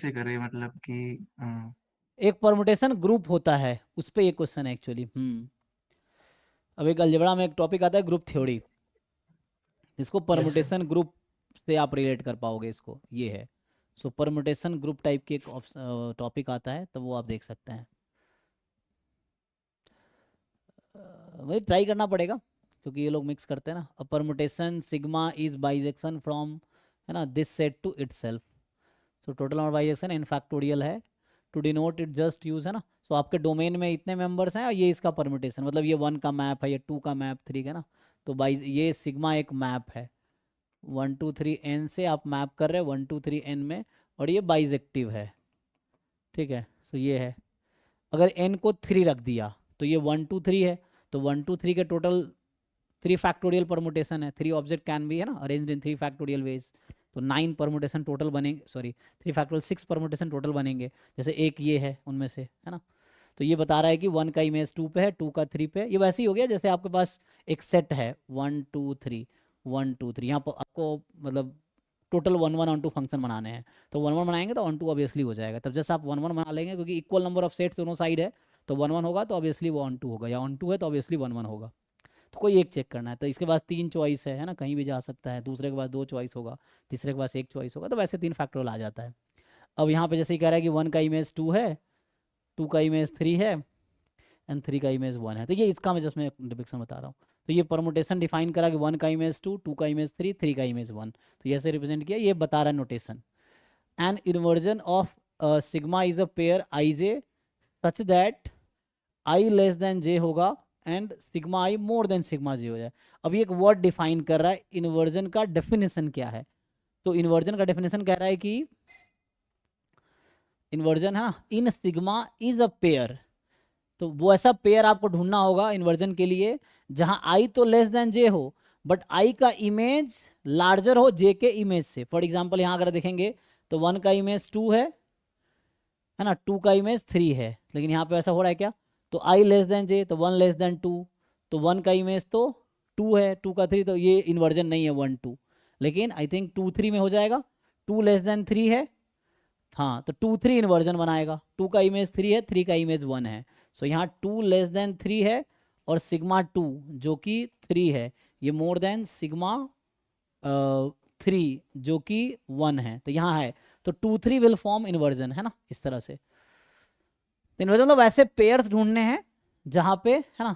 से करें मतलब कि एक परमुटेशन ग्रुप होता है, उस पे ये क्वेश्चन है एक्चुअली। अब एक अलजेब्रा में एक टॉपिक आता है ग्रुप थ्योरी, जिसको यस सर। परमुटेशन ग्रुप से आप रिलेट कर पाओगे इसको, ये है। सो परमुटेशन ग्रुप टाइप के एक टॉपिक आता है, तो वो आप देख सकते हैं। मुझे ट्राई करना पड़ेगा, क्योंकि ये लोग मिक्स करते हैं ना। A permutation sigma is bijection from, है ना, this set to itself. So total number bijection n factorial है, to denote it just use, है ना। सो आपके डोमेन में इतने मेंबर्स हैं और ये इसका परमुटेशन, मतलब ये 1 का मैप है, ये 2 का मैप, 3 का ना। तो बाई ये सिग्मा एक मैप है, 1 2 3 n से आप मैप कर रहे हैं 1 2 3 n में, और ये बाइजेक्टिव है, ठीक है। सो ये है, अगर n को 3 रख दिया तो ये 1 2 3 है, तो 1 2 3 के टोटल 3 फैक्टोरियल परमुटेशन है। 3 ऑब्जेक्ट कैन बी, है ना, अरेंज्ड इन 3 फैक्टोरियल वेज। तो 9 परमुटेशन टोटल बनेंगे, सॉरी 3 फैक्टोरियल 6 परमुटेशन टोटल बनेंगे, जैसे एक ये है उनमें से, है ना। तो ये बता रहा है कि 1 का इमेज 2 पे है, 2 का 3 पे है। ये वैसे ही हो गया जैसे आपके पास एक सेट है 1 2 3 यहाँ पर आपको मतलब टोटल 1 1 ऑन 2 फंक्शन बनाने हैं। तो 1 1 बनाएंगे तो ऑन 2 ऑब्वियसली हो जाएगा। तब जैसे आप 1 1 बना लेंगे, क्योंकि इक्वल नंबर ऑफ सेट्स दोनों साइड है, तो 1 1 होगा तो ऑब्वियसली वो ऑन 2 होगा, या ऑन 2 है तो ऑब्वियसली 1 1 होगा। तो कोई एक चेक करना है, तो इसके पास 3 चॉइस है ना, कहीं भी जा सकता है। दूसरे के पास 2 चॉइस होगा, तीसरे के पास 1 चॉइस होगा, तो वैसे 3 फैक्टोरियल आ जाता है। अब यहाँ पे जैसे ही कह रहा है कि 1 का इमेज 2 है, 2 का इमेज 3 है, एंड 3 का इमेज 1 है। तो ये इसका मैं जिसमें डिपिक्शन बता रहा हूँ। तो ये परमुटेशन डिफाइन करा कि 1 का इमेज 2, 2 का इमेज 3, 3 का इमेज 1। तो ये ऐसे रिप्रेजेंट किया, ये बता रहा है notation. An inversion of sigma is a pair I J such that I less than J होगा and sigma I more than sigma J हो जाए। अब ये एक वर्ड डिफाइन कर रहा है, इन्वर्जन का डेफिनेशन क्या है। तो इन्वर्जन का डेफिनेशन कह रहा है कि इन्वर्जन है ना, इन सिग्मा इज अ पेयर। तो वो ऐसा पेयर आपको ढूंढना होगा इन्वर्जन के लिए जहां आई तो लेस देन जे हो, बट आई का इमेज लार्जर हो जे के इमेज से। फॉर एग्जाम्पल यहाँ अगर देखेंगे तो 1 का इमेज 2 है ना, 2 का इमेज 3 है, लेकिन यहाँ पे ऐसा हो रहा है क्या, तो आई लेस देन जे, तो 1 लेस देन 2, तो 1 का इमेज तो 2 है, 2 का 3, तो ये इन्वर्जन नहीं है 1 2। लेकिन आई थिंक 2 3 में हो जाएगा, 2 लेस देन 3 है, हाँ, तो 2 3 इन्वर्जन बनाएगा। 2 का इमेज 3 है, 3 का इमेज 1 है। सो यहाँ 2 लेस देन 3 है, और सिग्मा 2 जो कि 3 है, ये मोर देन सिग्मा 3 जो कि 1 है, तो यहाँ है। तो 2 3 विल फॉर्म इन्वर्जन, है ना, इस तरह से। तो इन्वर्जन मतलब वैसे पेयर्स ढूंढने हैं जहाँ पे, है ना।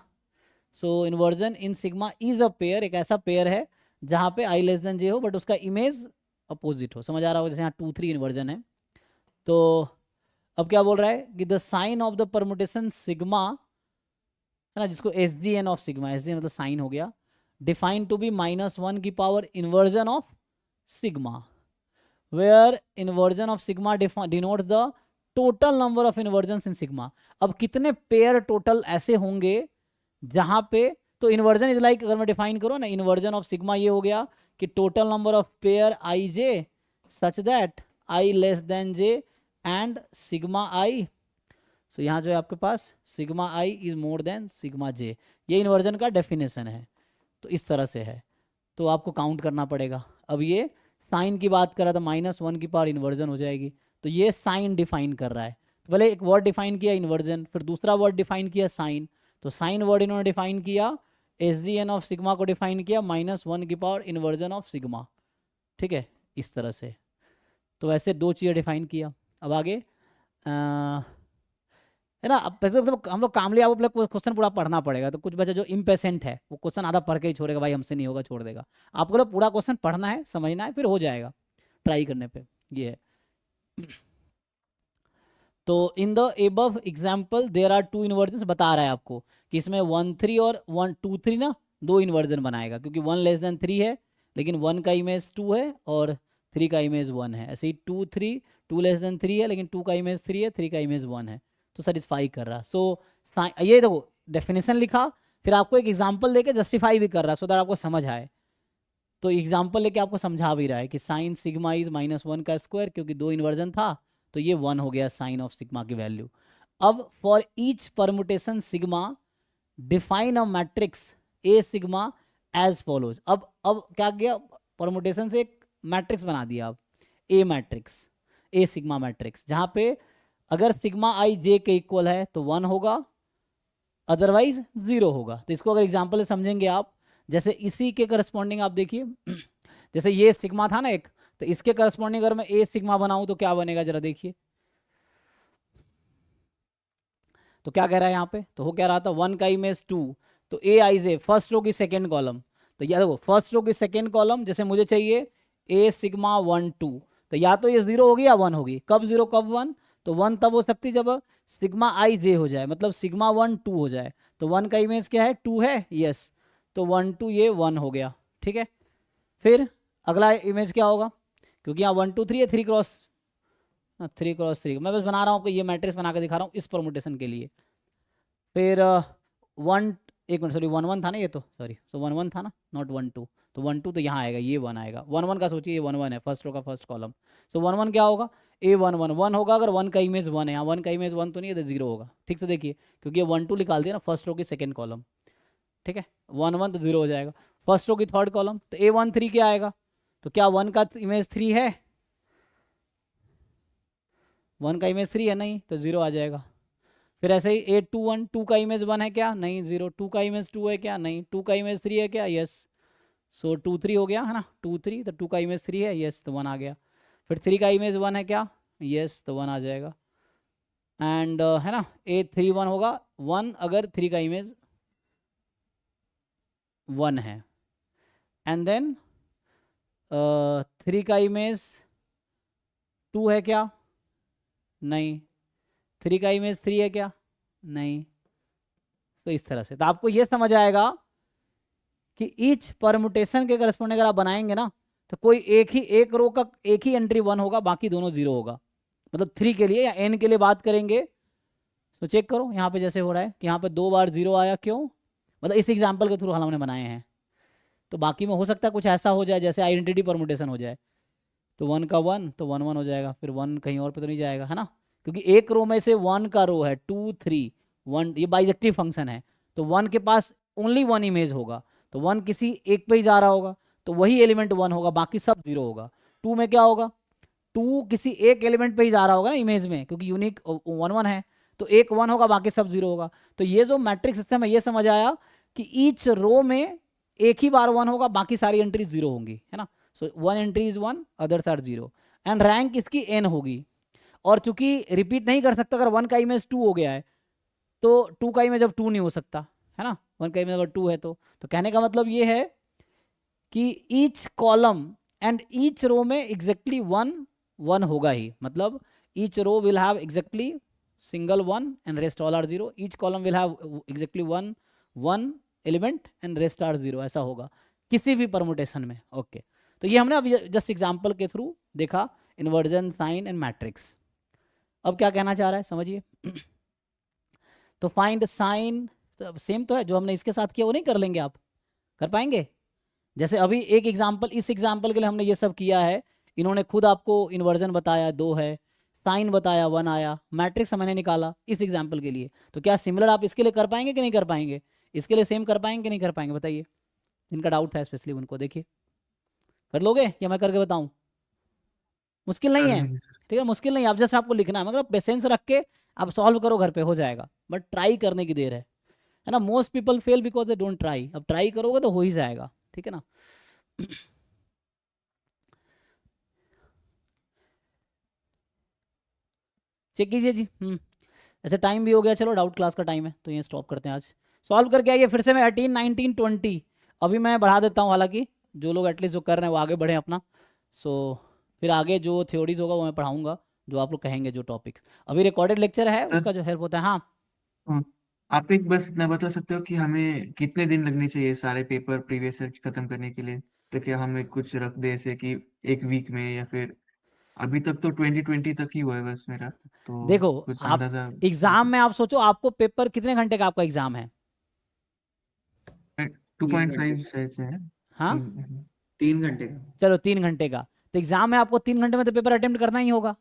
So inversion in sigma is a pair, एक ऐसा पेयर है जहाँ पे आई लेस देन जे हो, बट उसका इमेज अपोजिट हो। समझ आ रहा हो, जैसे यहाँ 2 3 इन्वर्जन है। तो अब क्या बोल रहा है कि the sign of the permutation sigma, है ना, जिसको S D N of sigma, S D N मतलब साइन हो गया, डिफाइन टू बी -1 की power inversion of sigma, where inversion of sigma denote the total number of inversion in sigma. अब कितने pair total ऐसे होंगे जहां पे, तो इन्वर्जन इज लाइक, अगर मैं डिफाइन करूँ ना, इन्वर्जन ऑफ सिग्मा ये हो गया कि total number of pair I J such that I less than J and sigma I. So यहाँ जो है आपके पास sigma I is more than sigma J, ये इन्वर्जन का डेफिनेशन है। तो इस तरह से है, तो आपको काउंट करना पड़ेगा। अब ये साइन की बात कर रहा था, -1 की पावर इन्वर्जन हो जाएगी, तो ये साइन डिफाइन कर रहा है। तो पहले एक वर्ड डिफाइन किया इन्वर्जन, फिर दूसरा वर्ड डिफाइन किया साइन। तो साइन वर्ड इन्होंने डिफाइन किया, S D N of sigma को डिफाइन किया -1 की पावर इन्वर्जन ऑफ सिग्मा, ठीक है, इस तरह से। तो ऐसे 2 चीज़ें डिफाइन किया। अब आगे है ना, अब तो हम लोग कामली, आप लोग क्वेश्चन पूरा पढ़ना पड़ेगा। तो कुछ बच्चा जो इम्पेशेंट है वो क्वेश्चन आधा पढ़ के ही छोड़ेगा, भाई हमसे नहीं होगा, छोड़ देगा। आपको लोग पूरा क्वेश्चन पढ़ना है, समझना है, फिर हो जाएगा ट्राई करने पे, ये है। तो in the above example there are 2 inversion, बता रहा है आपको कि इसमें 1 3 और 1 2 3 ना 2 इन्वर्जन बनाएगा, क्योंकि 1 लेस देन 3 है, लेकिन 1 का इमेज 2 है और 3 का इमेज 1 है। ऐसे ही 2 3, 2 लेस देन 3 है, लेकिन 2 का इमेज 3 है, 3 का इमेज 1 है, तो सेटिस्फाई कर रहा। सो ये देखो डेफिनेशन लिखा, फिर आपको एक एग्जाम्पल देके जस्टिफाई भी कर रहा, सो दैट आपको समझ आए। तो एग्जाम्पल लेके आपको समझा भी रहा है कि साइन सिग्मा इज -1 का स्क्वायर, क्योंकि 2 इन्वर्जन था, तो ये 1 हो गया साइन ऑफ सिग्मा की वैल्यू। अब for each permutation sigma define a matrix A sigma as follows. अब क्या किया, परमुटेशन से एक मैट्रिक्स बना दिया। अब ए मैट्रिक्स, ए सिग्मा मैट्रिक्स, जहां पे अगर सिग्मा आई जे के इक्वल है तो 1 होगा, अदरवाइज 0 होगा। तो इसको अगर एग्जाम्पल से समझेंगे आप, जैसे इसी के करस्पॉन्डिंग आप देखिए जैसे ये सिग्मा था ना एक, तो इसके करस्पॉन्डिंग अगर मैं ए सिग्मा बनाऊं तो क्या बनेगा जरा देखिए। तो क्या कह रहा है यहाँ पे, तो हो क्या रहा था 1 का इमेज 2, तो ए आई जे फर्स्ट रो की सेकेंड कॉलम, तो या देखो फर्स्ट रो की सेकेंड कॉलम जैसे मुझे चाहिए ए सिग्मा 1 2, तो या तो ये 0 होगी या 1 होगी। कब 0 कब 1, तो 1 तब हो सकती जब सिग्मा आई जे हो जाए, मतलब सिग्मा 1 2 हो जाए। तो 1 का इमेज क्या है 2 है, यस, तो 1 2 ये 1 हो गया, ठीक है। फिर अगला इमेज क्या होगा, क्योंकि यहाँ 1 2 3 है, 3 क्रॉस 3 मैं बस बना रहा हूँ आपको, ये मैट्रिक्स बना के दिखा रहा हूँ इस परमुटेशन के लिए। फिर 1 एक मिनट सॉरी 1 1 था ना ये, तो सॉरी, सो 1 1 था ना, नॉट 1 2, तो 1 2 तो यहाँ आएगा, ये 1 आएगा। 1 1 का सोचिए, ये 1 1 है, फर्स्ट रो का फर्स्ट कॉलम, सो 1 1 क्या होगा, ए 1 1 1 होगा। अगर 1 का इमेज 1 है, यहाँ 1 का इमेज 1 तो नहीं है, तो 0 होगा। ठीक से देखिए, क्योंकि ये 1 2 निकाल दिया ना फर्स्ट रो की सेकेंड कॉलम, ठीक है, 1 1 तो 0 हो जाएगा। फर्स्ट रो की थर्ड कॉलम, तो ए 1 3 क्या आएगा, तो क्या 1 का इमेज 3 है, 1 का इमेज 3 है नहीं, तो 0 आ जाएगा। फिर ऐसे ही 8 2 1, 2 का इमेज 1 है क्या, नहीं, 0। 2 का इमेज 2 है क्या, नहीं। 2 का इमेज 3 है क्या, यस, सो 2 3 हो गया है ना, 2 3, तो 2 का इमेज 3 है, यस, तो 1 आ गया। फिर 3 का इमेज 1 है क्या, यस, तो 1 आ जाएगा। एंड है ना, 8 3 1 होगा, 1 अगर 3 का इमेज 1 है। एंड देन 3 का इमेज 2 है क्या, नहीं। 3 का इमेज 3 है क्या, नहीं। तो इस तरह से तो आपको ये समझ आएगा कि ईच परमुटेशन के करस्पॉन्डिंग अगर आप बनाएंगे ना, तो कोई एक रो का एक ही एंट्री 1 होगा, बाकी दोनों 0 होगा। मतलब 3 के लिए या n के लिए बात करेंगे तो चेक करो यहाँ पे जैसे हो रहा है कि यहाँ पे 2 बार 0 आया, क्यों, मतलब इस एग्जाम्पल के थ्रू हमने बनाए हैं। तो बाकी में हो सकता है कुछ ऐसा हो जाए जैसे आइडेंटिटी परमुटेशन हो जाए, तो 1 का 1 तो 1 1 हो जाएगा, फिर 1 कहीं और पे तो नहीं जाएगा, है ना, क्योंकि एक रो में से 1 का रो है 2 3 1, ये बाइजेक्टिव फंक्शन है, तो 1 के पास ओनली 1 इमेज होगा, तो 1 किसी एक पे ही जा रहा होगा, तो वही एलिमेंट 1 होगा, बाकी सब 0 होगा। 2 में क्या होगा, 2 किसी एक एलिमेंट पे ही जा रहा होगा ना इमेज में, क्योंकि यूनिक 1 1 है, तो एक 1 होगा, बाकी सब 0 होगा। तो ये जो मैट्रिक्स सिस्टम है, ये समझ आया कि ईच रो में एक ही बार 1 होगा, बाकी सारी एंट्री 0 होंगी, है ना। So 1 entry is 1, others are 0, and rank इसकी n होगी। और चूंकि रिपीट नहीं कर सकता, अगर 1 का इमेज 2 हो गया है तो 2 का इमेज अब 2 नहीं हो सकता, है ना, 1 का इमेज अगर 2 है तो कहने का मतलब ये है कि each column and each row में एग्जैक्टली 1 1 होगा ही, मतलब each row will have exactly single 1 and rest all are 0, each column will have exactly 1 1 element and rest are 0, ऐसा होगा किसी भी परमुटेशन में। ओके, तो ये हमने अभी जस्ट एग्जांपल के थ्रू देखा, इन्वर्जन, साइन एंड मैट्रिक्स। अब क्या कहना चाह रहा है समझिए तो फाइंड साइन, सेम तो है जो हमने इसके साथ किया, वो नहीं कर लेंगे आप, कर पाएंगे। जैसे अभी एक एग्जांपल, इस एग्जांपल के लिए हमने ये सब किया है, इन्होंने खुद आपको इन्वर्जन बताया 2 है, साइन बताया 1 आया, मैट्रिक्स मैंने निकाला इस एग्जांपल के लिए, तो क्या सिमिलर आप इसके लिए कर पाएंगे कि नहीं कर पाएंगे, इसके लिए सेम कर पाएंगे कि नहीं कर पाएंगे, बताइए। जिनका डाउट है स्पेशली उनको, देखिए कर लोगे या मैं करके बताऊं, मुश्किल नहीं है, ठीक है, मुश्किल नहीं, आप जस्ट आपको लिखना है, मगर पेशेंस रख के आप सॉल्व करो, घर पे हो जाएगा, बट ट्राई करने की देर है ना। Most people fail because they don't try, अब ट्राई करोगे तो हो ही जाएगा, ठीक है ना। चेक कीजिए जी। ऐसे टाइम भी हो गया, चलो डाउट क्लास का टाइम है तो ये स्टॉप करते हैं आज। सॉल्व करके आइए फिर से, मैं 18 19 20 अभी मैं बढ़ा देता हूँ, हालांकि जो लोग एटलीस्ट जो कर रहे हैं वो आगे बढ़ें अपना। सो फिर आगे जो थ्योरीज होगा वो मैं पढ़ाऊंगा, जो आप लोग कहेंगे जो टॉपिक्स। अभी रिकॉर्डेड लेक्चर है सर, उसका जो हेल्प होता है। हाँ हाँ, आप एक बस इतना बता सकते हो कि हमें कितने दिन लगने चाहिए सारे पेपर प्रीवियस ईयर खत्म करने के लिए? तो क्या हमें कुछ रख दे ऐसे कि एक वीक में, या फिर अभी तक तो 2020 तक ही हुआ है बस मेरा, तो देखो, कुछ आप अंदाजा एग्जाम में आप सोचो आपको पेपर कितने घंटे का आपका एग्जाम है। 2.5 से है। हाँ, 3 घंटे का। चलो 3 घंटे का, तो एग्जाम में आपको 3 घंटे में तो पेपर अटेम्प्ट करना ही होगा,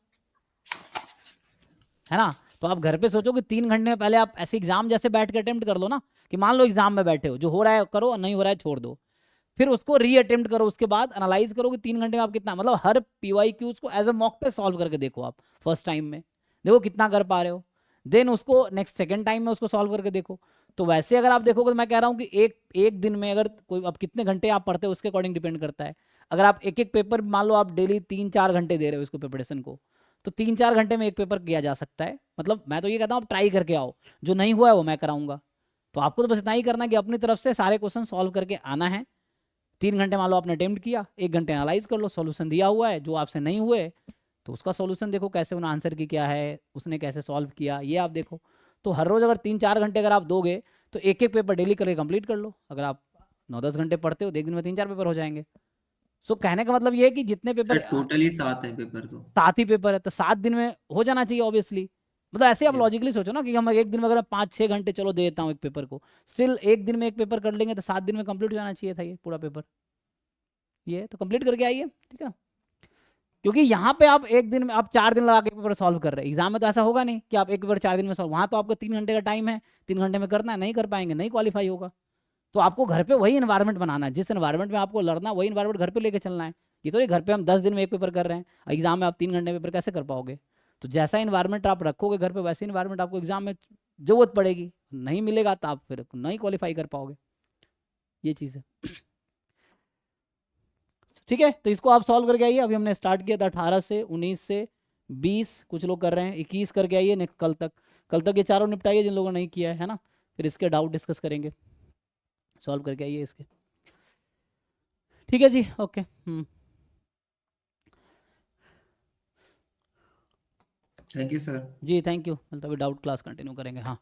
है ना। तो आप घर पे सोचो कि 3 घंटे में पहले आप ऐसे एग्जाम जैसे बैठ के अटेम्प्ट कर लो ना, कि मान लो एग्जाम में बैठे हो, जो हो रहा है करो, नहीं हो रहा है छोड़ दो। फिर उसको री अटेम्प्ट करो, उसके बाद एनालाइज करो कि 3 घंटे में आप कितना, मतलब हर PYQs को as a mock test solve करके देखो आप फर्स्ट टाइम में, देखो कितना कर पा रहे हो, देन उसको नेक्स्ट सेकंड टाइम में उसको सॉल्व करके देखो। तो वैसे अगर आप देखोगे तो मैं कह रहा हूँ कि एक दिन में अगर कोई, अब कितने घंटे आप पढ़ते हो उसके अकॉर्डिंग डिपेंड करता है। अगर आप एक एक पेपर मान लो आप डेली 3-4 घंटे दे रहे हो इसको प्रिपरेशन को, तो 3-4 घंटे में एक पेपर किया जा सकता है। मतलब मैं तो ये कहता हूँ आप ट्राई करके आओ, जो नहीं हुआ है वो मैं कराऊंगा। तो आपको तो बस इतना ही करना है कि अपनी तरफ से सारे क्वेश्चन सॉल्व करके आना है। 3 घंटे मान लो आपने अटेम्प्ट किया, 1 घंटे एनालाइज कर लो, सॉल्यूशन दिया हुआ है, जो आपसे नहीं हुए तो उसका सॉल्यूशन देखो कैसे उन्होंने आंसर की क्या है, उसने कैसे सॉल्व किया, ये आप देखो। तो हर रोज अगर 3-4 घंटे अगर आप दोगे तो एक एक पेपर डेली करके कंप्लीट कर लो। अगर आप 9-10 घंटे पढ़ते हो तो एक दिन में 3-4 पेपर हो जाएंगे। सो कहने का मतलब ये है कि जितने पेपर, सर टोटली 7 है पेपर तो। 7 ही पेपर है तो 7 दिन में हो जाना चाहिए ऑब्वियसली। मतलब ऐसे आप यस। लॉजिकली सोचो ना कि हम एक दिन में अगर 5-6 घंटे चलो दे देता हूँ एक पेपर को, स्टिल एक दिन में एक पेपर कर लेंगे तो 7 दिन में कंप्लीट हो जाना चाहिए था ये पूरा पेपर। ये तो कंप्लीट करके आइए, ठीक है। क्योंकि यहाँ पे आप एक दिन में, आप 4 दिन लगा के पेपर सॉल्व कर रहे हैं, एग्जाम में तो ऐसा होगा नहीं कि आप एक पेपर 4 दिन में सॉल्व, वहाँ तो आपको 3 घंटे का टाइम है, 3 घंटे में करना है, नहीं कर पाएंगे, नहीं क्वालिफाई होगा। तो आपको घर पे वही इन्वायरमेंट बनाना है, जिस इन्वायरमेंट में आपको लड़ना वही इन्वायरमेंट घर पे लेके चलना है। ये तो नहीं घर पे हम 10 दिन में एक पेपर कर रहे हैं, एग्जाम में आप 3 घंटे में पेपर कैसे कर पाओगे। तो जैसा इन्वायरमेंट आप रखोगे घर पे वैसे इन्वायरमेंट आपको एग्जाम में जरूरत पड़ेगी, नहीं मिलेगा तो आप फिर नहीं क्वालिफाई कर पाओगे, ये चीज़ है। ठीक है, तो इसको आप सॉल्व करके आइए। अभी हमने स्टार्ट किया था 18 से 19 से 20, कुछ लोग कर रहे हैं 21 करके आइए नेक्स्ट कल तक ये चारों निपटाइए जिन लोगों ने नहीं किया है ना। फिर इसके डाउट डिस्कस करेंगे, सॉल्व करके आइए इसके। ठीक है जी, ओके। Thank you sir. जी थैंक यू, मतलब डाउट क्लास कंटिन्यू करेंगे, हाँ।